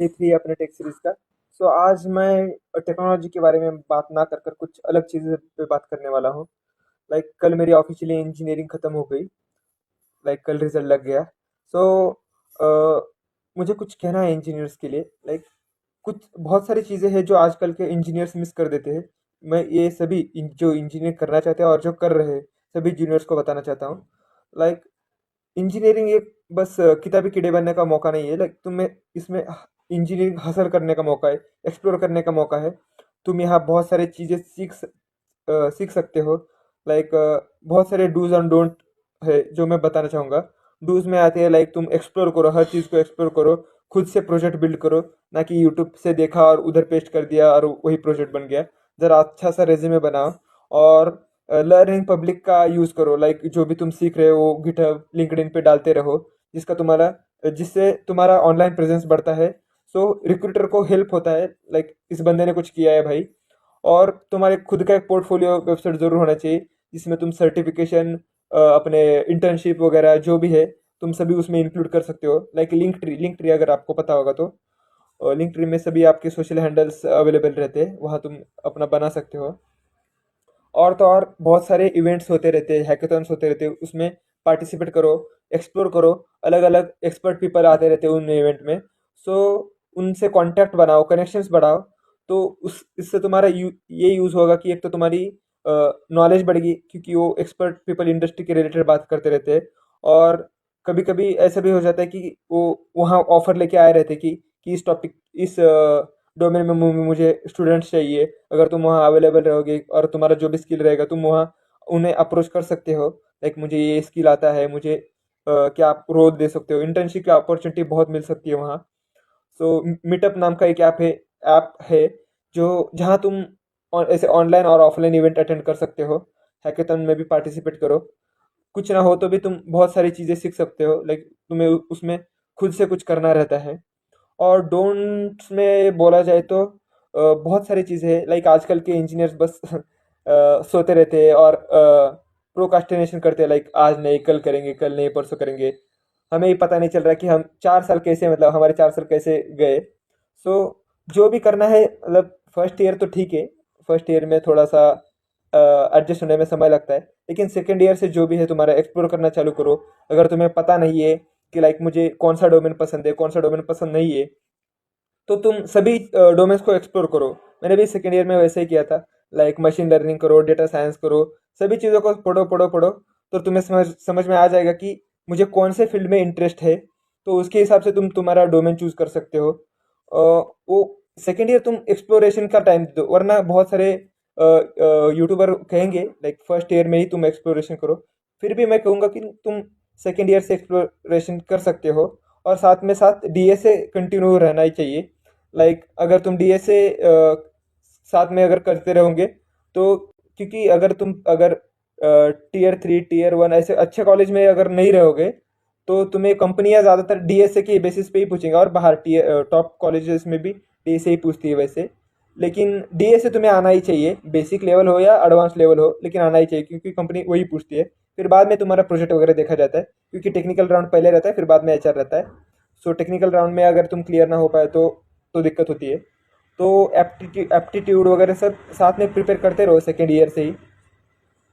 Day 3 है अपने take series का। सो आज मैं टेक्नोलॉजी के बारे में बात ना कर कर कुछ अलग चीज़ें पे बात करने वाला हूँ। लाइक कल मेरी ऑफिशियली इंजीनियरिंग ख़त्म हो गई। लाइक कल रिजल्ट लग गया। सो मुझे कुछ कहना है इंजीनियर्स के लिए। लाइक कुछ बहुत सारी चीज़ें हैं जो आजकल के इंजीनियर्स मिस कर देते हैं। मैं ये सभी जो इंजीनियर करना चाहते हैं और जो कर रहे हैं सभी जूनियर्स को बताना चाहता हूँ। लाइक इंजीनियरिंग एक बस किताबी कीड़े बनने का मौका नहीं है। लाइक तुम्हें इसमें इंजीनियरिंग हासिल करने का मौका है, एक्सप्लोर करने का मौका है। तुम यहाँ बहुत सारी चीज़ें सीख सकते हो। लाइक बहुत सारे डूज एंड डोंट है जो मैं बताना चाहूँगा। डूज में आते हैं लाइक तुम एक्सप्लोर करो, हर चीज़ को एक्सप्लोर करो, खुद से प्रोजेक्ट बिल्ड करो, ना कि यूट्यूब से देखा और उधर पेस्ट कर दिया और वही प्रोजेक्ट बन गया। ज़रा अच्छा सा रेज्यूमे बनाओ। और लर्निंग पब्लिक का यूज़ करो। लाइक जो भी तुम सीख रहे हो गिटहब लिंक्डइन पे डालते रहो, जिससे तुम्हारा ऑनलाइन प्रेजेंस बढ़ता है। सो रिक्रूटर को हेल्प होता है लाइक इस बंदे ने कुछ किया है भाई। और तुम्हारे खुद का एक पोर्टफोलियो वेबसाइट ज़रूर होना चाहिए जिसमें तुम सर्टिफिकेशन, अपने इंटर्नशिप वगैरह जो भी है तुम सभी उसमें इंक्लूड कर सकते हो। लाइक लिंक ट्री अगर आपको पता होगा तो लिंक ट्री में सभी आपके सोशल हैंडल्स अवेलेबल रहते हैं, वहाँ तुम अपना बना सकते हो। और तो और बहुत सारे इवेंट्स होते रहते हैं, हैकेथॉन्स होते रहते हैं, उसमें पार्टिसिपेट करो, एक्सप्लोर करो। अलग अलग एक्सपर्ट पीपल आते रहते हैं उन इवेंट में। सो उनसे कांटेक्ट बनाओ, कनेक्शंस बढ़ाओ। तो उस इससे तुम्हारा ये यूज़ होगा कि एक तो तुम्हारी नॉलेज बढ़ेगी क्योंकि वो एक्सपर्ट पीपल इंडस्ट्री के रिलेटेड बात करते रहते हैं। और कभी कभी ऐसा भी हो जाता है कि वो वहाँ ऑफर लेके आए रहते कि इस डोमेन में मुझे स्टूडेंट्स चाहिए। अगर तुम वहाँ अवेलेबल रहोगे और तुम्हारा जो भी स्किल रहेगा तुम वहाँ उन्हें अप्रोच कर सकते हो। लाइक मुझे ये स्किल आता है, मुझे क्या आप रोल दे सकते हो। इंटर्नशिप की अपॉर्चुनिटी बहुत मिल सकती है वहाँ। सो मीटअप नाम का एक ऐप है जो जहाँ तुम ऐसे ऑनलाइन और ऑफलाइन इवेंट अटेंड कर सकते हो। हैकेथॉन में भी पार्टिसिपेट करो। कुछ ना हो तो भी तुम बहुत सारी चीज़ें सीख सकते हो। लाइक तुम्हें उसमें खुद से कुछ करना रहता है। और डोंट्स में बोला जाए तो बहुत सारी चीज़ें हैं। लाइक आजकल के इंजीनियर्स बस सोते रहते हैं और प्रोकास्टिनेशन करते हैं। लाइक आज नहीं, कल करेंगे, कल नहीं, परसों करेंगे। हमें ही पता नहीं चल रहा कि हम 4 साल कैसे, मतलब हमारे 4 साल कैसे गए। सो जो भी करना है, मतलब फर्स्ट ईयर तो ठीक है। फर्स्ट ईयर में थोड़ा सा एडजस्ट होने में समय लगता है, लेकिन सेकेंड ईयर से जो भी है तुम्हारा एक्सप्लोर करना चालू करो। अगर तुम्हें पता नहीं है कि लाइक मुझे कौन सा डोमेन पसंद है, कौन सा डोमेन पसंद नहीं है, तो तुम सभी डोमेन्स को एक्सप्लोर करो। मैंने भी सेकेंड ईयर में वैसे ही किया था। लाइक मशीन लर्निंग करो, डेटा साइंस करो, सभी चीज़ों को पढ़ो पढ़ो पढ़ो। तो तुम्हें समझ समझ में आ जाएगा कि मुझे कौन से फील्ड में इंटरेस्ट है। तो उसके हिसाब से तुम तुम्हारा डोमेन चूज कर सकते हो। वो सेकेंड ईयर तुम एक्सप्लोरेशन का टाइम दो, वरना बहुत सारे यूट्यूबर कहेंगे लाइक फर्स्ट ईयर में ही तुम एक्सप्लोरेशन करो। फिर भी मैं कहूँगा कि तुम सेकेंड ईयर से एक्सप्लोरेशन कर सकते हो। और साथ में साथ डीए से कंटिन्यू रहना ही चाहिए। लाइक अगर तुम डीए से साथ में अगर करते रहोगे तो, क्योंकि अगर टीयर 3 टीयर 1 ऐसे अच्छे कॉलेज में अगर नहीं रहोगे तो तुम्हें कंपनियां ज़्यादातर डीएसए के बेसिस पे ही पूछेंगे। और बाहर टीयर टॉप कॉलेजेस में भी डीएसए ही पूछती है वैसे। लेकिन डीएसए तुम्हें आना ही चाहिए, बेसिक लेवल हो या एडवांस लेवल हो, लेकिन आना ही चाहिए क्योंकि कंपनी वही पूछती है। फिर बाद में तुम्हारा प्रोजेक्ट वगैरह देखा जाता है, क्योंकि टेक्निकल राउंड पहले रहता है फिर बाद में एचआर रहता है। सो टेक्निकल राउंड में अगर तुम क्लियर ना हो पाए तो दिक्कत होती है। तो एप्टीट्यूड वगैरह सब साथ में प्रिपेयर करते रहो सेकेंड ईयर से ही।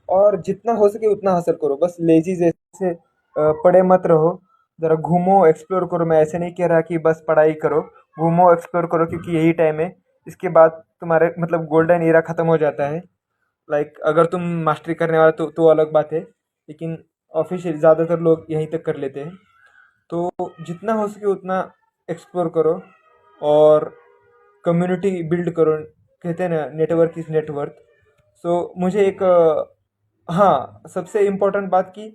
और जितना हो सके उतना हासिल करो, बस लेजी जैसे पढ़े मत रहो। ज़रा घूमो, एक्सप्लोर करो। मैं ऐसे नहीं कह रहा कि बस पढ़ाई करो, घूमो, एक्सप्लोर करो, क्योंकि यही टाइम है। इसके बाद तुम्हारे मतलब गोल्डन एरा ख़त्म हो जाता है। लाइक अगर तुम मास्टरी करने वाले तो अलग बात है, लेकिन ऑफिशियल ज़्यादातर लोग यहीं तक कर लेते हैं। तो जितना हो सके उतना एक्सप्लोर करो और कम्युनिटी बिल्ड करो। कहते हैं ना, नेटवर्क इज़ नेटवर्थ। सो मुझे एक हाँ, सबसे इम्पोर्टेंट बात कि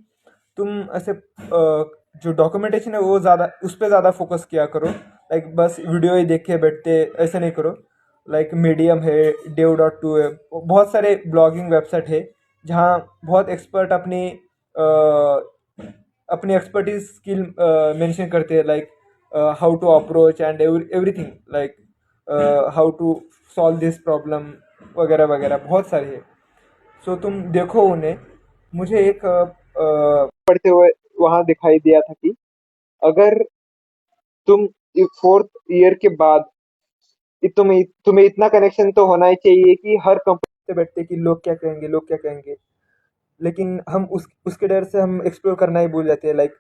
तुम ऐसे जो डॉक्यूमेंटेशन है वो ज़्यादा उस पर ज़्यादा फोकस किया करो। लाइक बस वीडियो ही देख के बैठते ऐसे नहीं करो। लाइक मीडियम है, dev.to है, बहुत सारे ब्लॉगिंग वेबसाइट है जहाँ बहुत एक्सपर्ट अपनी एक्सपर्टीज स्किल मेंशन करते हैं। Like how to approach and everything, like how to solve this problem वगैरह वगैरह बहुत सारी है। सो तुम देखो उन्हें। मुझे एक पढ़ते हुए वहाँ दिखाई दिया था कि अगर तुम फोर्थ ईयर के बाद तुम्हें इतना कनेक्शन तो होना ही चाहिए कि हर कंपनी से बैठते कि लोग क्या कहेंगे, लोग क्या कहेंगे। लेकिन हम उसके डर से हम एक्सप्लोर करना ही भूल जाते हैं। लाइक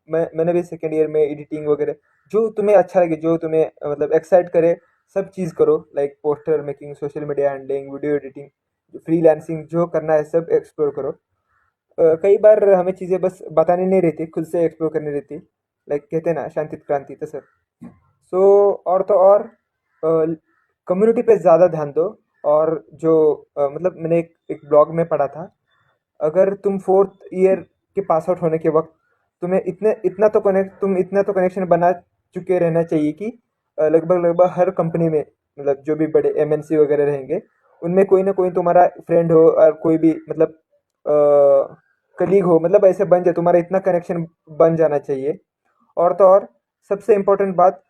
मैंने भी सेकेंड ईयर में एडिटिंग वगैरह, जो तुम्हें अच्छा लगे, जो तुम्हें मतलब एक्साइट करे, सब चीज़ करो। Like poster making, social media handling, video editing, freelancing, जो करना है सब एक्सप्लोर करो। कई बार हमें चीज़ें बस बतानी नहीं रहती, खुद से एक्सप्लोर करनी रहती। लाइक कहते हैं ना, शांति क्रांति, तो सर। सो और तो और कम्युनिटी पे ज़्यादा ध्यान दो। और जो मतलब मैंने एक ब्लॉग में पढ़ा था, अगर तुम फोर्थ ईयर के पास आउट होने के वक्त तुम्हें इतना तो कनेक्शन बना चुके रहना चाहिए कि लगभग लगभग हर कंपनी में, मतलब जो भी बड़े एमएनसी वगैरह रहेंगे, उनमें कोई ना कोई तुम्हारा फ्रेंड हो, और कोई भी मतलब कलीग हो, मतलब ऐसे बन जाए, तुम्हारा इतना कनेक्शन बन जाना चाहिए। और तो और सबसे इम्पोर्टेंट बात,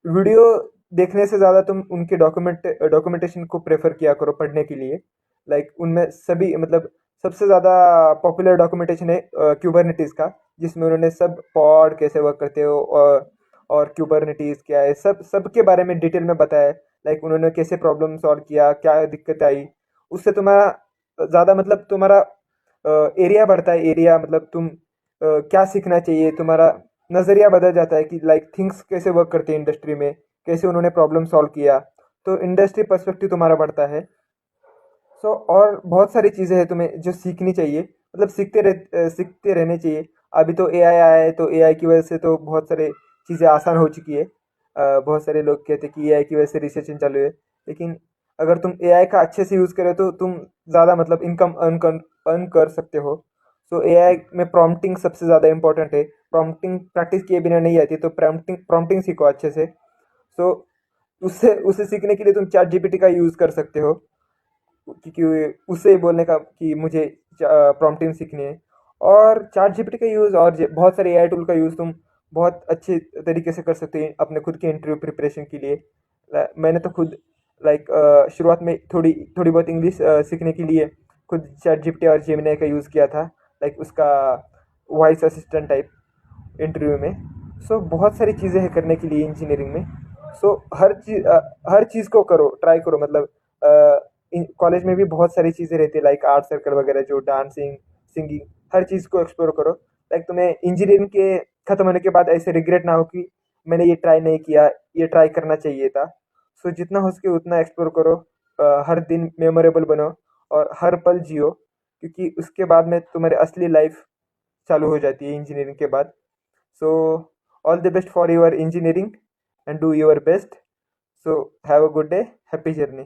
वीडियो देखने से ज़्यादा तुम उनके डॉक्यूमेंटेशन को प्रेफर किया करो पढ़ने के लिए। लाइक उनमें सभी मतलब सबसे ज़्यादा पॉपुलर डॉक्यूमेंटेशन है क्यूबरनेटीज़ का, जिसमें उन्होंने सब पॉड कैसे वर्क करते हो, और क्यूबरनेटीज़ क्या है, सबके बारे में डिटेल में बताया है। लाइक उन्होंने कैसे प्रॉब्लम सॉल्व किया, क्या दिक्कत आई। उससे तुम्हारा ज़्यादा मतलब तुम्हारा एरिया बढ़ता है। एरिया मतलब तुम क्या सीखना चाहिए, तुम्हारा नज़रिया बदल जाता है कि लाइक थिंग्स कैसे वर्क करते हैं इंडस्ट्री में, कैसे उन्होंने प्रॉब्लम सॉल्व किया। तो इंडस्ट्री पर्सपेक्टिव तुम्हारा बढ़ता है। सो और बहुत सारी चीज़ें हैं तुम्हें जो सीखनी चाहिए, मतलब सीखते रहने चाहिए। अभी तो एआई आया है, तो एआई की वजह से तो बहुत सारे चीज़ें आसान हो चुकी है। बहुत सारे लोग कहते हैं कि एआई की वजह से रिसेशन चालू है, लेकिन अगर तुम एआई का अच्छे से यूज़ करो तो तुम ज़्यादा मतलब इनकम अर्न कर सकते हो। सो एआई में प्रॉम्प्टिंग सबसे ज़्यादा इंपॉर्टेंट है। प्रॉम्प्टिंग प्रैक्टिस किए बिना नहीं आती, तो प्रॉम्प्टिंग प्रॉम्प्टिंग सीखो अच्छे से। सो उससे उसे सीखने के लिए तुम चैट जीपीटी का यूज़ कर सकते हो, क्योंकि उससे बोलने का कि मुझे प्रॉम्प्टिंग सीखनी है। और चैट जीपीटी का यूज़ और बहुत सारे एआई टूल का यूज़ तुम बहुत अच्छे तरीके से कर सकते हैं अपने खुद के इंटरव्यू प्रिपरेशन के लिए। मैंने तो खुद लाइक शुरुआत में थोड़ी थोड़ी बहुत इंग्लिश सीखने के लिए खुद चैट जीपीटी और जेमिनी का यूज़ किया था, लाइक उसका वॉइस असिस्टेंट टाइप इंटरव्यू में। सो बहुत सारी चीज़ें हैं करने के लिए इंजीनियरिंग में। सो हर चीज़ को करो, ट्राई करो। मतलब कॉलेज में भी बहुत सारी चीज़ें रहती है, लाइक आर्ट सर्कल वगैरह, जो डांसिंग, सिंगिंग, हर चीज़ को एक्सप्लोर करो। लाइक तुम्हें इंजीनियरिंग के ख़त्म होने के बाद ऐसे रिग्रेट ना हो कि मैंने ये ट्राई नहीं किया, ये ट्राई करना चाहिए था। सो जितना हो सके उतना एक्सप्लोर करो। हर दिन मेमोरेबल बनो और हर पल जियो, क्योंकि उसके बाद में तुम्हारी असली लाइफ चालू हो जाती है इंजीनियरिंग के बाद। So all the best for your engineering and do your best. So have a good day, happy journey.